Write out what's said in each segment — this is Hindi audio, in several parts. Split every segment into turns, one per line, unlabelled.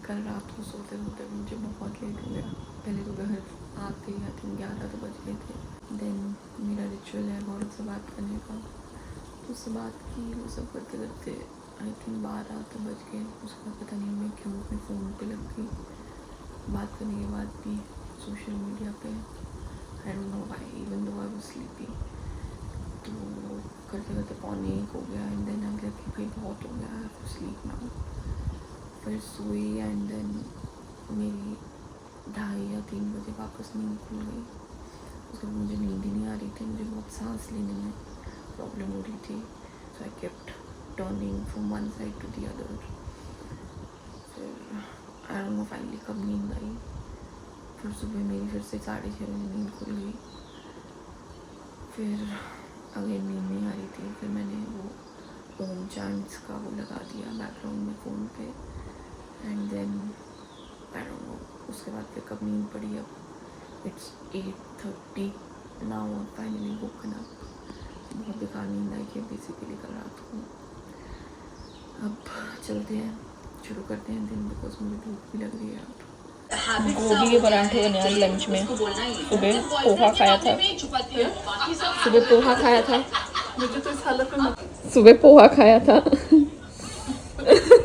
कल रात को सोते सोते मुझे बहुत लेट हो गया। पहले तो घर आते ही आई थिंक 11 तो बज गए थे। देन मेरा रिचुअल है गौरव से बात करने का, तो उससे बात की, वो सब करते करते आई थिंक 12 तो बज गए। उसके बाद पता नहीं मैं क्यों अपने फ़ोन पे लग गई। बात करने के बाद भी सोशल मीडिया पे आई don't know why even though I was sleepy, तो करते करते 1:45 हो गया। एंड देन आई लगी भाई बहुत हो गया, I have to sleep now. फिर सोई एंड देन मेरी 2:30 या 3 बजे वापस नींद खुल गई। उसके बाद मुझे नींद ही नहीं आ रही थी, मुझे बहुत सांस लेने में प्रॉब्लम हो रही थी। So I kept turning from one side to the other. फिर आई डोंट नो फाइनली कब नींद आई। फिर सुबह मेरी फिर से 6:30 बजे नींद खुल गई। फिर अगेन नींद नहीं आ रही थी। फिर मैंने वो ओम चैंट्स का वो लगा दिया बैकग्राउंड में फ़ोन पे। And then I don't know उसके बाद फिर कब नींद पड़ी। अब it's 8:30 now, finally woken up. बहुत बेकार नींद आई है बेसिकली कल रात को। अब चलते हैं, शुरू करते हैं दिन, बिकॉज मुझे भूख भी लग रही है अब।
गोभी के परांठे बने आज लंच में। सुबह पोहा खाया था। सुबह पोहा खाया था।
मुझे तो इस हालत में
सुबह पोहा खाया था।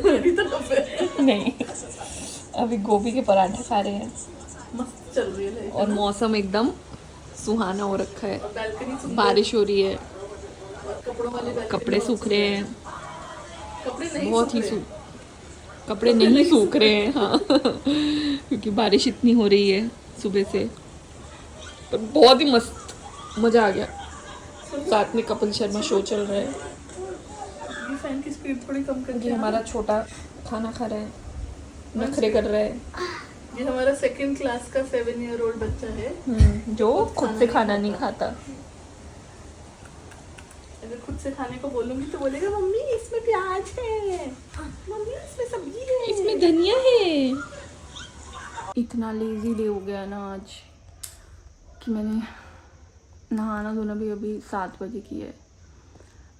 मेरी तरफ है।
नहीं, अभी गोभी के परांठे खा रहे हैं।
मस्त चल रही है
और मौसम एकदम सुहाना हो रखा है,
और बैल्कनी
बारिश हो रही है,
और कपड़ों वाली
कपड़े सूख रहे हैं,
कपड़े नहीं
बहुत ही
सूख
कपड़े नहीं सूख रहे हैं। हाँ क्योंकि बारिश इतनी हो रही है सुबह से, पर बहुत ही मस्त मज़ा आ गया। साथ में कपिल शर्मा शो चल रहा है।
ये फैन की स्पीड थोड़ी कम करके
ये हमारा छोटा खाना खा रहा है, नखरे कर रहा है।
ये हमारा 2nd क्लास का 7-year-old बच्चा है
जो खुद से खाना नहीं खाता।
अगर खुद से खाने को बोलूंगी तो बोलेगा मम्मी इसमें प्याज है, मम्मी इसमें सब्जी है,
इसमें धनिया है।
इतना लेजी डे हो गया ना आज कि मैंने नहाना धोना भी अभी 7 बजे की है।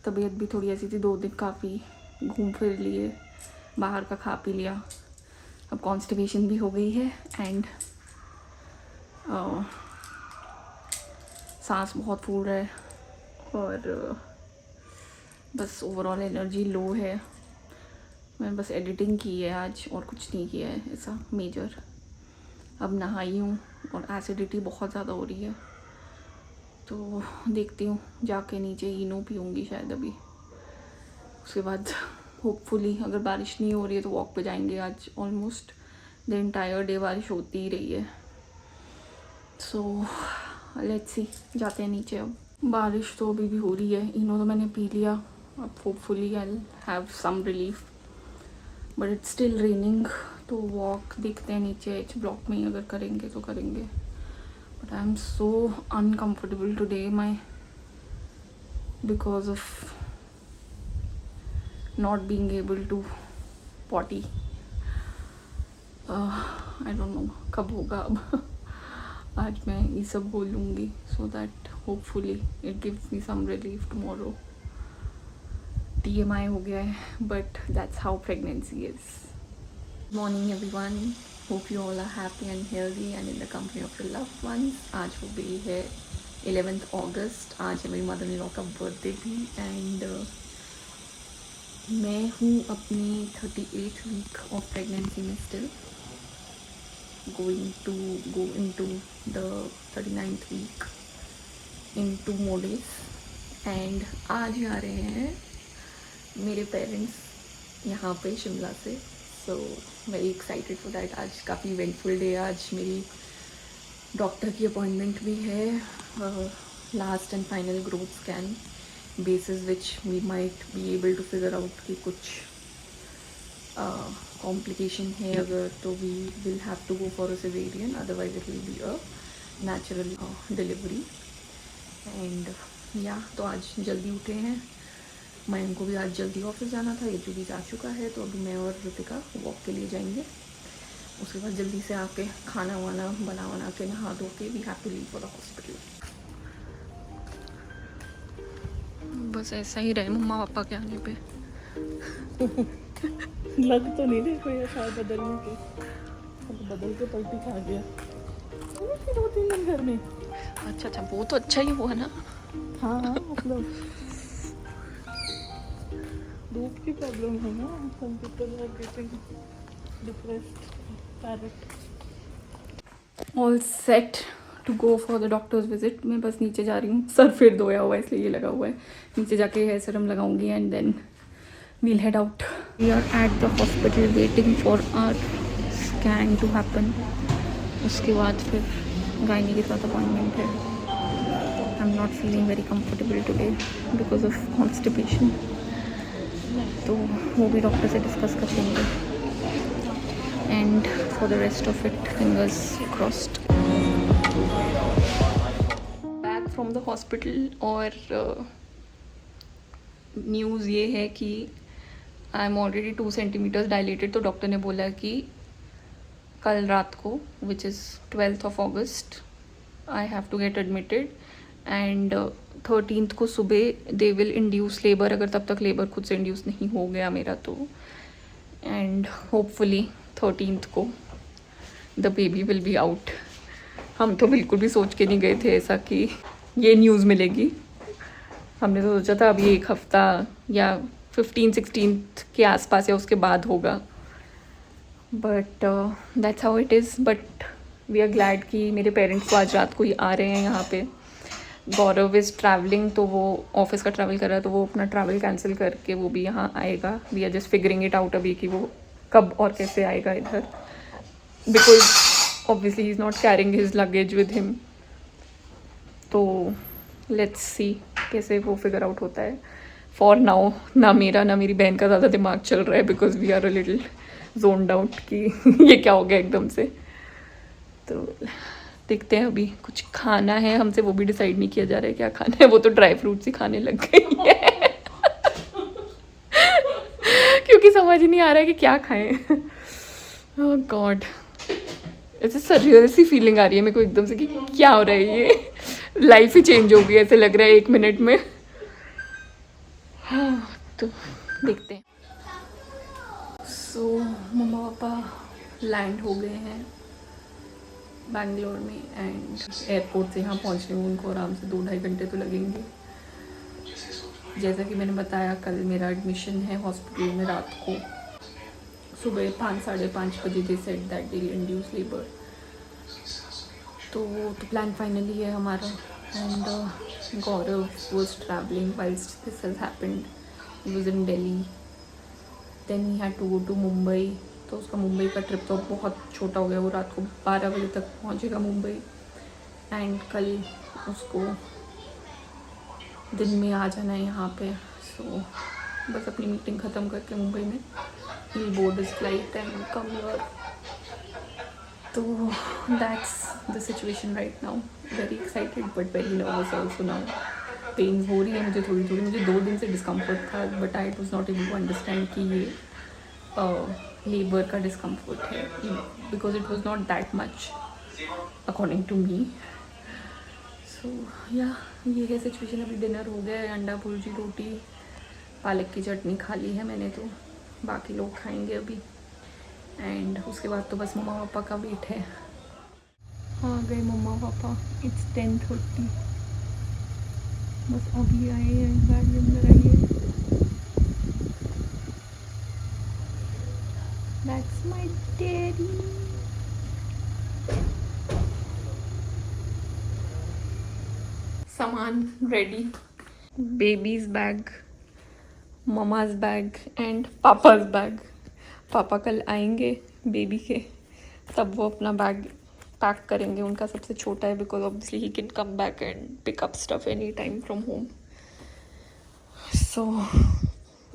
तबीयत भी थोड़ी ऐसी थी, 2 दिन काफ़ी घूम फिर लिए, बाहर का खा पी लिया। अब कॉन्स्टिपेशन भी हो गई है एंड सांस बहुत फूल रहा है और बस ओवरऑल एनर्जी लो है। मैंने बस एडिटिंग की है आज और कुछ नहीं किया है ऐसा मेजर। अब नहाई हूँ और एसिडिटी बहुत ज़्यादा हो रही है, तो देखती हूँ जाके नीचे इनो पीऊँगी शायद अभी। उसके बाद होपफुली अगर बारिश नहीं हो रही है तो वॉक पे जाएंगे। आज ऑलमोस्ट द एंटायर डे बारिश होती ही रही है, सो लेट्स सी, जाते हैं नीचे। अब बारिश तो अभी भी हो रही है, इनो तो मैंने पी लिया। अब hopefully I have some relief, but it's still raining, तो वॉक देखते हैं नीचे एच ब्लॉक में ही अगर करेंगे तो करेंगे। But I am so uncomfortable today my because of not being able to potty. I don't know कब होगा अब। आज मैं ये सब बोलूँगी so that hopefully it gives me some relief tomorrow. TMI हो गया है, but that's how pregnancy is. Good morning everyone. Hope you all are happy and healthy and in the company of your loved ones. आज हो गई है 11th August। आज है मेरी मदर इन लॉ का बर्थडे भी एंड मैं हूँ अपनी 38th वीक ऑफ प्रेगनेंसी में still, going to go into the 39th week in 2 more days। And आज आ रहे हैं मेरे पेरेंट्स यहाँ पे शिमला से, so very excited for that. आज काफ़ी इवेंटफुल डे। आज मेरी डॉक्टर की अपॉइंटमेंट भी है, last and final growth scan basis which we might be able to figure out कि कुछ complication है अगर, तो we will have to go for a cesarean, otherwise it will be a natural delivery। and yeah, तो आज जल्दी उठे हैं। मैं को भी आज जल्दी ऑफिस जाना था, ये जो भी जा चुका है, तो अभी मैं और ऋतिका वॉक के लिए जाएंगे। उसके बाद जल्दी से आके खाना वाना बना के नहा धो के we have to leave for the hospital. बस ऐसा ही रहे मम्मा पापा के आने पे।
लग तो नहीं रही कोई ऐसा बदलने के, अब बदल के पलटी खा गया। 2-3 दिन घर में।
अच्छा अच्छा, वो तो अच्छा ही हुआ ना।
हाँ हाँ, मतलब धूप की प्रॉब्लम है ना, some people are getting depressed, parrot।
All set to go for the doctor's visit. मैं बस नीचे जा रही हूँ, सर फिर धोया हुआ है इसलिए ये लगा हुआ है। नीचे जाके हेयर सीरम लगाऊंगी and then we'll head out. We are at the hospital waiting for our scan to happen. उसके बाद फिर गायनी के साथ अपॉइंटमेंट है। I am not feeling very comfortable today because of constipation, तो वो भी डॉक्टर से डिस्कस कर लेंगे। And for the rest of it fingers crossed. Back from the hospital और न्यूज़ ये है कि I am already 2 centimetres dilated. तो डॉक्टर ने बोला कि कल रात को which is 12th of August I have to get admitted and 13th को सुबह दे विल इंड्यूस लेबर, अगर तब तक लेबर खुद से इंड्यूस नहीं हो गया मेरा तो। एंड होपफुली 13th को the baby will be out. हम तो बिल्कुल भी सोच के नहीं गए थे ऐसा कि ये न्यूज़ मिलेगी। हमने तो सोचा था अभी एक हफ्ता या 15-16 के आसपास या उसके बाद होगा, but that's how it is. But we are glad कि मेरे पेरेंट्स तो आज रात को ही आ रहे हैं यहाँ पे। गौरव इज़ ट्रैवलिंग, तो वो ऑफिस का ट्रैवल कर रहा है, तो वो अपना ट्रैवल कैंसिल करके वो भी यहाँ आएगा। We are just figuring it out अभी कि वो कब और कैसे आएगा इधर, because obviously he is not carrying his luggage with him. तो लेट्स सी कैसे वो फिगर आउट होता है। फॉर नाउ ना मेरा ना मेरी बहन का ज़्यादा दिमाग चल रहा है because we are a little zoned out कि ये क्या हो गया एकदम से। तो देखते हैं, अभी कुछ खाना है हमसे, वो भी डिसाइड नहीं किया जा रहा है क्या खाना है। वो तो ड्राई फ्रूट्स ही खाने लग गई है क्योंकि समझ ही नहीं आ रहा है कि क्या खाएं। ओह गॉड, ऐसे सररियल सी फीलिंग आ रही है मेरे को एकदम से कि क्या हो रहा है, ये लाइफ ही चेंज हो गई ऐसे लग रहा है 1 मिनट में। हाँ, तो देखते हैं। सो मम्मा पापा लैंड हो गए हैं बैंगलोर में एंड एयरपोर्ट से यहाँ पहुँचने में उनको आराम से 2-2.5 घंटे तो लगेंगे। जैसा कि मैंने बताया, कल मेरा एडमिशन है हॉस्पिटल में रात को। सुबह 5-5:30 बजे they said that they induce labour. तो प्लान फाइनली है हमारा। And Gaurav was travelling whilst this has happened. He was in Delhi, then he had to go to Mumbai. तो उसका मुंबई का ट्रिप तो बहुत छोटा हो गया, वो रात को 12 बजे तक पहुंचेगा मुंबई। एंड कल उसको दिन में आ जाना है यहाँ पे। सो बस अपनी मीटिंग ख़त्म करके मुंबई में ही board is flight and come here. तो that's the situation right now. Very excited but very nervous also now. Pains हो रही है मुझे थोड़ी थोड़ी। मुझे 2 दिन से डिस्कम्फर्ट था but I was not able to understand कि ये लेबर का डिस्कम्फर्ट है, because it was not that much according to me. So yeah ये है सिचुएशन। अभी डिनर हो गया है, अंडा भुर्जी, रोटी, पालक की चटनी खा ली है मैंने, तो बाकी लोग खाएंगे अभी। एंड उसके बाद तो बस मम्मा पापा का वेट है। आ गए मम्मा पापा। इट्स 10:30, बस अभी आए हैं, बैग अंदर आई है। That's my daddy. सामान ready, babies bag, mama's bag and papa's bag. पापा कल आएंगे बेबी के, तब वो अपना बैग पैक करेंगे। उनका सबसे छोटा है because obviously he can come back and pick up stuff any time from home. So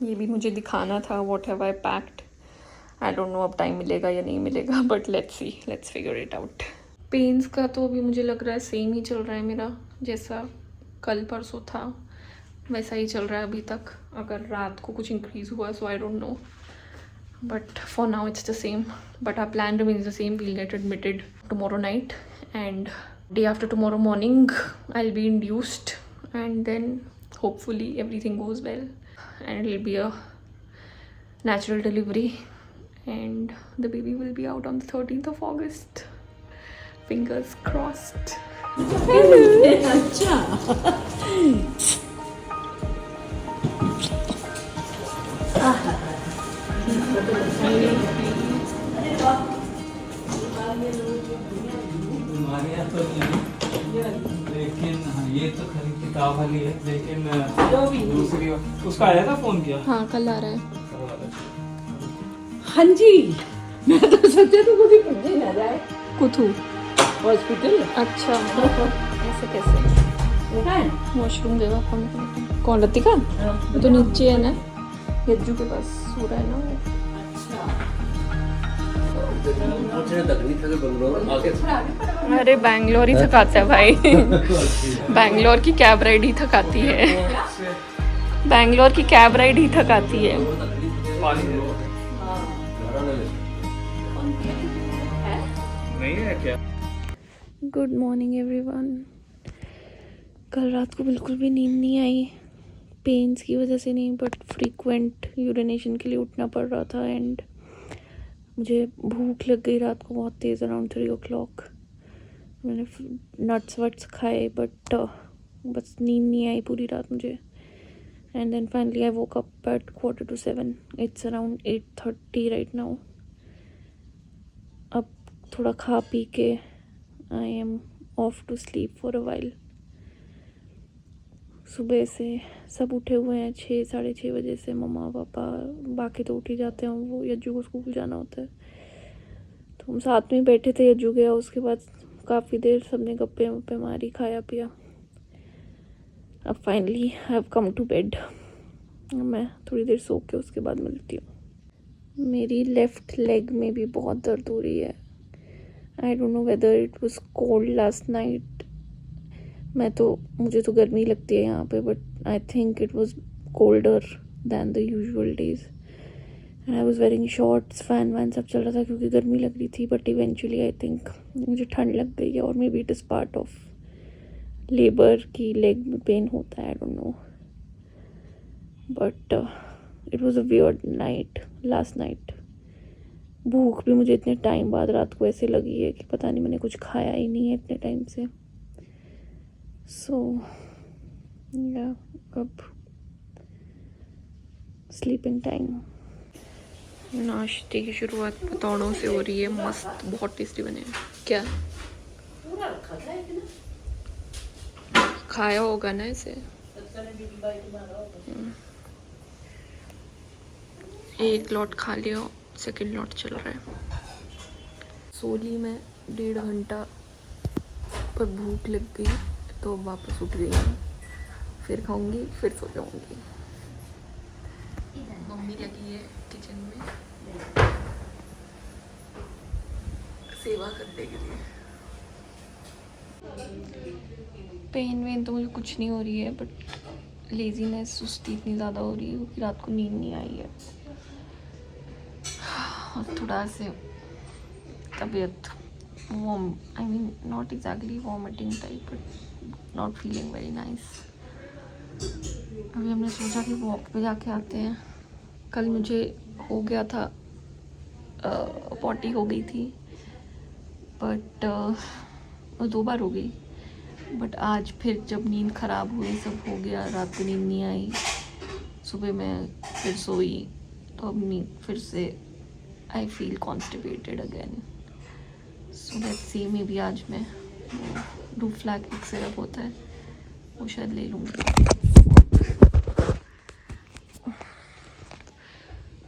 ये भी मुझे दिखाना था, what have I packed. I don't know अब टाइम मिलेगा या नहीं मिलेगा, but let's figure it out. Pains का तो अभी मुझे लग रहा है सेम ही चल रहा है मेरा, जैसा कल परसों था वैसा ही चल रहा है अभी तक। अगर रात को कुछ इंक्रीज़ हुआ so I don't know, but for now it's the same. But our plan remains the same. We'll get admitted tomorrow night and day after tomorrow morning I'll be induced, and then hopefully everything goes well and it'll be a natural delivery. and the baby will be out on the 13th of August. Fingers crossed.
लेकिन हाँ, ये तो खरी किताब वाली है, लेकिन दूसरी उसका आया था, फोन किया।
हाँ कल आ रहा है।
हाँ जी, मैं तो सोचा तो मुझे पहुंचे ना जाए
कुथू।
हॉस्पिटल।
अच्छा ऐसे कैसे? वॉशरूम गए पापा में। कौन रतिका? वो तो नीचे है ना, यज्जू के पास सो रहा है ना वो। अरे बैंगलोर ही थकाता है भाई। बैंगलोर की कैब राइड ही थकाती है। बैंगलोर की कैब राइड ही थकाती है।
नहीं है क्या?
Good morning everyone. कल रात को बिल्कुल भी नींद नहीं आई, पेन्स की वजह से नहीं, बट फ्रीक्वेंट यूरिनेशन के लिए उठना पड़ रहा था एंड मुझे भूख लग गई रात को बहुत तेज़, अराउंड 3 o'clock। मैंने नट्स वट्स खाए बट बस नींद नहीं आई पूरी रात मुझे। And then finally I woke up at 6:45। It's around 8:30 right now. अब थोड़ा खा पी के I am off to sleep for a while. सुबह से सब उठे हुए हैं 6-6:30 बजे से, मम्मा पापा, बाकी तो उठ ही जाते हैं, वो यज्जू को स्कूल जाना होता है। तो हम साथ में बैठे थे, यज्जू गया, उसके बाद काफ़ी देर सबने गप्पे वप्पे मारी, खाया पिया। अब finally I have come to bed. मैं थोड़ी देर सो के उसके बाद मिलती हूँ। मेरी लेफ़्ट लेग में भी बहुत दर्द हो रही है। I don't know whether it was cold last night. मुझे तो गर्मी लगती है यहाँ पे, but I think it was colder than the usual days and I was wearing shorts, fan वैन सब चल रहा था क्योंकि गर्मी लग रही थी। बट इवेंचुअली आई थिंक मुझे ठंड लग गई है, और may be it is part of labour की लेग में पेन होता है, I don't no. But it was a weird night last night. भूख भी मुझे इतने टाइम बाद रात को ऐसे लगी है कि पता नहीं, मैंने कुछ खाया ही नहीं है इतने टाइम से। सो या अब स्लीपिंग टाइम। नाश्ते की शुरुआत पतौड़ों से हो रही है, मस्त, बहुत टेस्टी बने हैं। क्या खाया होगा ना इसे? एक लॉट खा लिया, सेकंड लॉट चल रहा है। सोली में 1.5 घंटा, पर भूख लग गई तो वापस उठ गई हूँ। फिर खाऊंगी, फिर सो जाऊंगी। मम्मी लगी है किचन में सेवा करने के लिए। पेन वेन तो मुझे कुछ नहीं हो रही है, बट लेजीनेस, सुस्ती इतनी ज़्यादा हो रही है क्योंकि रात को नींद नहीं आई है, और थोड़ा से तबीयत I mean not exactly vomiting type, but not feeling very nice. अभी हमने सोचा कि वॉक पे जाके आते हैं। कल मुझे हो गया था, पॉटी हो गई थी, बट 2 बार हो गई। बट आज फिर जब नींद ख़राब हुई, सब हो गया, रात को नींद नहीं आई, सुबह मैं फिर सोई, तो अब नींद फिर से I feel constipated again. So let's see, may be आज मैं डूफ्लैक्विक सिरप होता है वो शायद ले लूँगी।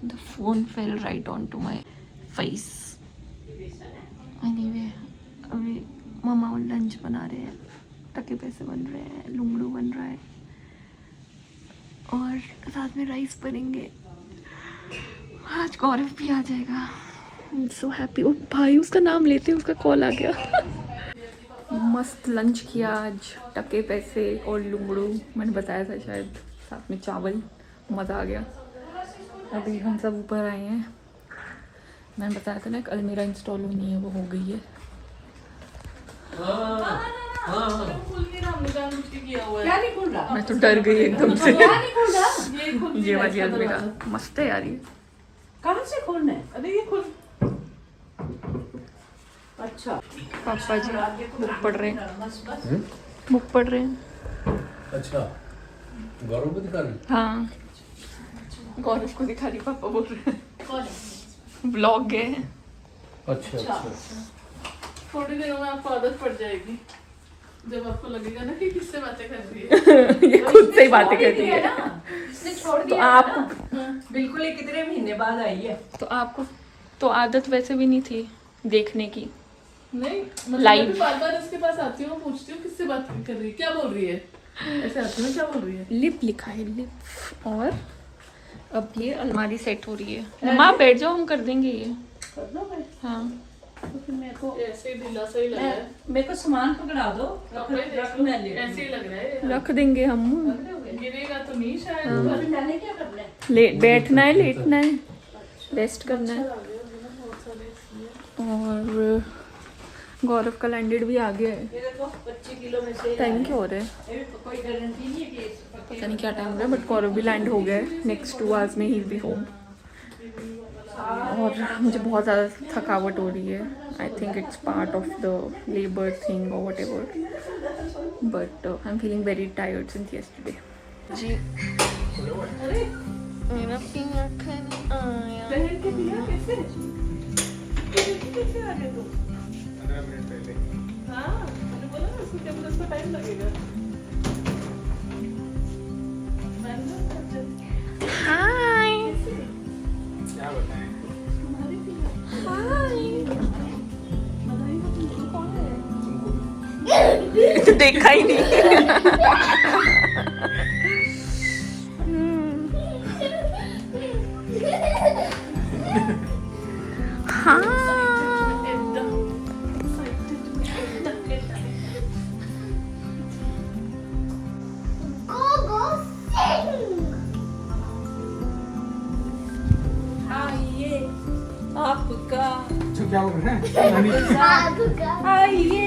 The phone fell right onto my face. Anyway, अभी मामा और लंच बना रहे हैं, टके पैसे बन रहे हैं, लुंगड़ू बन रहा है, और साथ में राइस बनेंगे। आज गौरव भी आ जाएगा। So happy. ओ भाई, उसका नाम लेते उसका कॉल आ गया। मस्त लंच किया आज, टके पैसे और लुंगड़ू, मैंने बताया था शायद, साथ में चावल, मज़ा आ गया। अभी हम सब ऊपर आए हैं। मैंने बताया था ना एक अलमीरा इंस्टॉल होनी है, वो हो गई है। मैं तो डर गई एकदम से। ये वाली अलमीरा मस्त है यार, ये
कहाँ से खोलना है? अरे ये खोल। अच्छा
पापा जी बुक पढ़ रहे हैं, बुक पढ़ रहे हैं।
अच्छा गौरव को दिखा रही
हाँ गौरव को दिखा रही, पापा बोल रहे हैं व्लॉग है।
अच्छा अच्छा
थोड़ी देर में आपको आदत पड़ जाएगी, जब आपको लगेगा ना कि किससे बातें कर रही है।
ये खुद से ही बातें करती है।
इसने छोड़
तो
दिया
आपको
बिल्कुल ही कितने महीने बाद आई है।
तो आपको तो आदत वैसे भी नहीं थी देखने की।
नहीं मतलब
Live.
मैं भी बार-बार इसके पास आती हूँ, पूछती हूँ किससे बात कर रही है, क्या बोल रही है, ऐसे आती हूँ क्या बोल रही है।
लिप लिखा है लिप। और अब ये अलमारी सेट हो रही है। मम्मा बैठ जाओ, हम कर देंगे ये।
कर दो भाई,
हाँ
तो फिर मेरे को
ये ऐसे ही ढीला सा ही लग रहा है।
मेरे को सामान पकड़ा दो,
कपड़े देख
रख
लो,
मैं ले
ऐसे ही लग रहा है।
रख देंगे हम।
गिरेगा तो नहीं शायद।
अभी मैंने क्या करना है?
बैठना है, लेटना है, रेस्ट करना है।
बहुत सारे इसलिए।
और गौरव का लैंडेड भी आ गया है।
ये देखो 25 किलो में से
टाइम क्या हो रहा है?
ये कोई गारंटी नहीं है कि
पता नहीं क्या टाइम हो रहा है, बट गौरव भी लैंड हो गया है। नेक्स्ट 2 आवर्स में ही बी होम। और मुझे बहुत ज़्यादा थकावट हो रही है। I think it's part of the labour thing और whatever, but I am feeling very tired since yesterday. जी मेरा फिंगर आया।
बहन के पिया कैसे? कैसे आ गए तुम?
15 मिनट पहले
हाँ मैंने बोला ना उसको कैमरा उसको टाइम लगेगा।
हाय
क्या बताएं
तो देखा ही नहीं।
आइए आपका
अच्छा क्या बोल रहे हैं नानी
आइए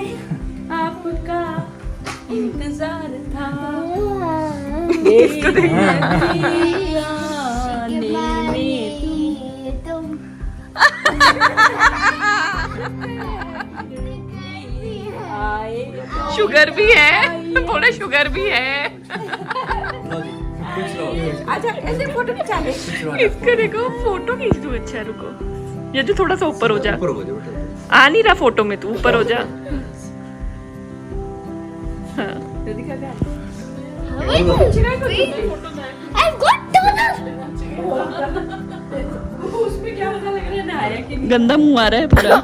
आपका इंतजार था।
इसको देखना शुगर भी है, थोड़ा शुगर भी है।
अच्छा ऐसे फोटो खिंचा ले।
इसको देखो, फोटो खींच दूं। अच्छा रुको, ये तो थोड़ा सा ऊपर हो जा।
ऊपर हो जाओ बेटा
आ नहीं रहा फोटो में, तू ऊपर हो जा। हाँ
उसमें क्या पता लग रहा है नहाया कि नहीं।
गंदा मुंह आ रहा है पूरा।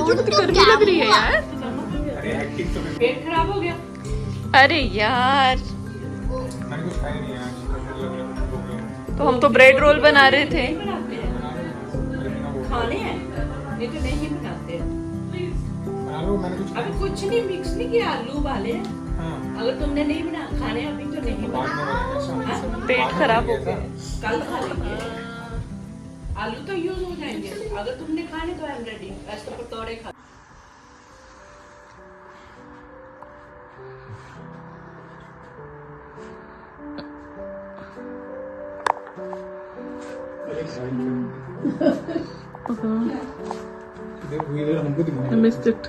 फोटो खिंचाने की
ए गर्मी लग रही है यार।
अरे एक्टिंग तो
पेट खराब हो गया।
अरे यार,
मैंने कुछ खाया नहीं आज हो गया
तो हम तो ब्रेड रोल बना रहे थे।
बनाते हैं खाने हैं, नहीं तो नहीं बनाते।
बना लो मैंने कुछ
अभी कुछ नहीं मिक्स नहीं किया, आलू उबाले हैं।
हाँ
अगर तुमने नहीं बना खाने अभी तो नहीं
बाद
बना।
में बनाएंगे शाम
पेट खराब हो गया।
कल खा लेंगे। आलू तो यूज हो जाएंगे। अगर तुमने खाने तो आई एम रेडी। ऐसे पकौड़े खा।
देखो इधर हमको दिखा
मिस्ड इट।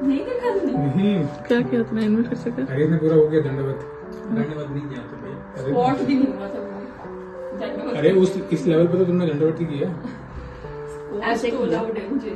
नहीं देखा तुमने?
नहीं
क्या किया तुमने? इनमें फिर से कर।
अरे मैं पूरा हो गया दंडवत नहीं किया तो भाई
स्पॉट भी नहीं हुआ था।
अरे उस इस लेवल पे तो तुमने दंडवत ही किया
ऐसे खोला मुझे।